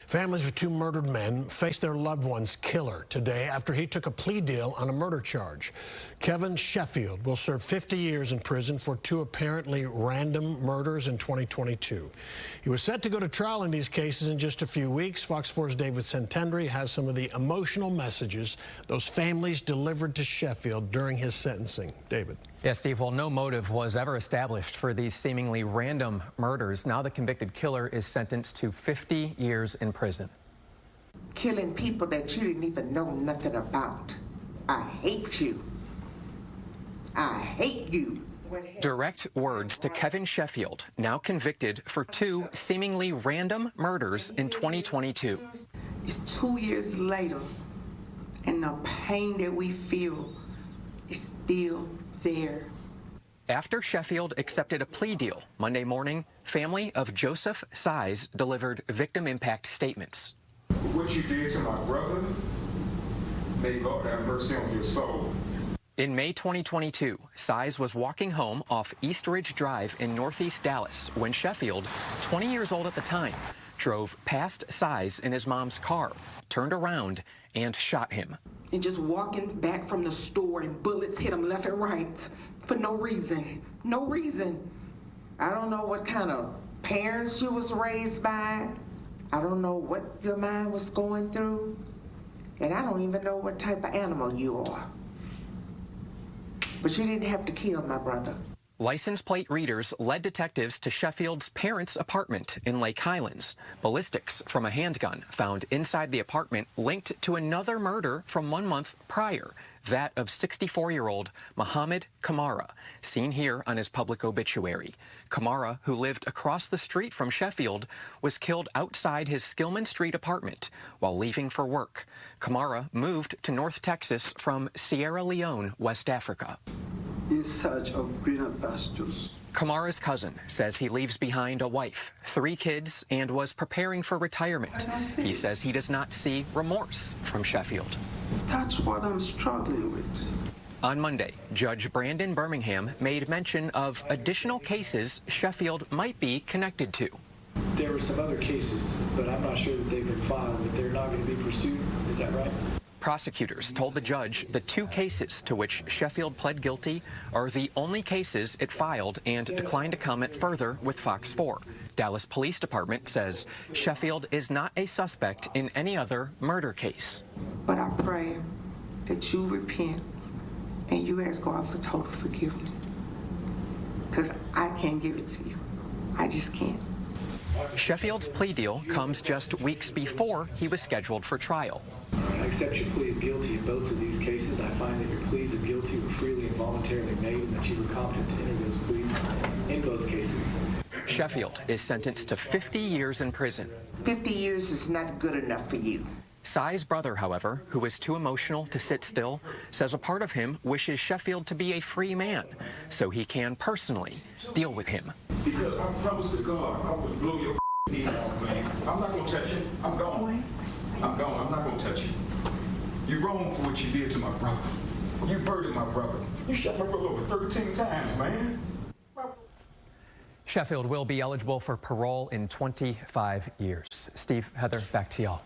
Families of two murdered men face their loved one's killer today after he took a plea deal on a murder charge. Kevin Sheffield will serve 50 years in prison for two apparently random murders in 2022. He was set to go to trial in these cases in just a few weeks. Fox 4's David Santendry has some of the emotional messages those families delivered to Sheffield during his sentencing. David. Yes, Steve, well, no motive was ever established for these seemingly random murders. Now the convicted killer is sentenced to 50 years in prison. Killing people that you didn't even know nothing about. I hate you. I hate you. Direct words to Kevin Sheffield, now convicted for two seemingly random murders in 2022. It's 2 years later, and the pain that we feel is still there. After Sheffield accepted a plea deal Monday morning, family of Joseph Size delivered victim impact statements. What you did to my brother, may God have mercy on your soul. In May 2022, Size was walking home off East Ridge Drive in Northeast Dallas when Sheffield, 20 years old at the time, drove past Size in his mom's car, turned around, and shot him. And just walking back from the store and bullets hit him left and right for no reason. No reason. I don't know what kind of parents you was raised by. I don't know what your mind was going through. And I don't even know what type of animal you are. But you didn't have to kill my brother. License plate readers led detectives to Sheffield's parents' apartment in Lake Highlands. Ballistics from a handgun found inside the apartment linked to another murder from 1 month prior, that of 64-year-old Mohammed Kamara, seen here on his public obituary. Kamara, who lived across the street from Sheffield, was killed outside his Skillman Street apartment while leaving for work. Kamara moved to North Texas from Sierra Leone, West Africa. In search of greener pastures. Kamara's cousin says he leaves behind a wife, 3 kids, and was preparing for retirement. He says he does not see remorse from Sheffield. That's what I'm struggling with. On Monday, Judge Brandon Birmingham made mention of additional cases Sheffield might be connected to. There were some other cases, but I'm not sure that they've been filed, but they're not going to be pursued. Is that right? Prosecutors told the judge the 2 cases to which Sheffield pled guilty are the only cases it filed and declined to comment further with Fox 4. Dallas Police Department says Sheffield is not a suspect in any other murder case. But I pray that you repent and you ask God for total forgiveness. Because I can't give it to you. I just can't. Sheffield's plea deal comes just weeks before he was scheduled for trial. I accept your plea of guilty in both of these cases. I find that your pleas of guilty were freely and voluntarily made and that you were competent to enter those pleas in both cases. Sheffield is sentenced to 50 years in prison. 50 years is not good enough for you. Si's brother, however, who is too emotional to sit still, says a part of him wishes Sheffield to be a free man so he can personally deal with him. Because I promise to God, I will blow your head off, man. I'm not going to touch you. I'm gone. I'm gone. I'm not going to touch you. You're wrong for what you did to my brother. You murdered my brother. You shot my brother over 13 times, man. Sheffield will be eligible for parole in 25 years. Steve, Heather, back to y'all.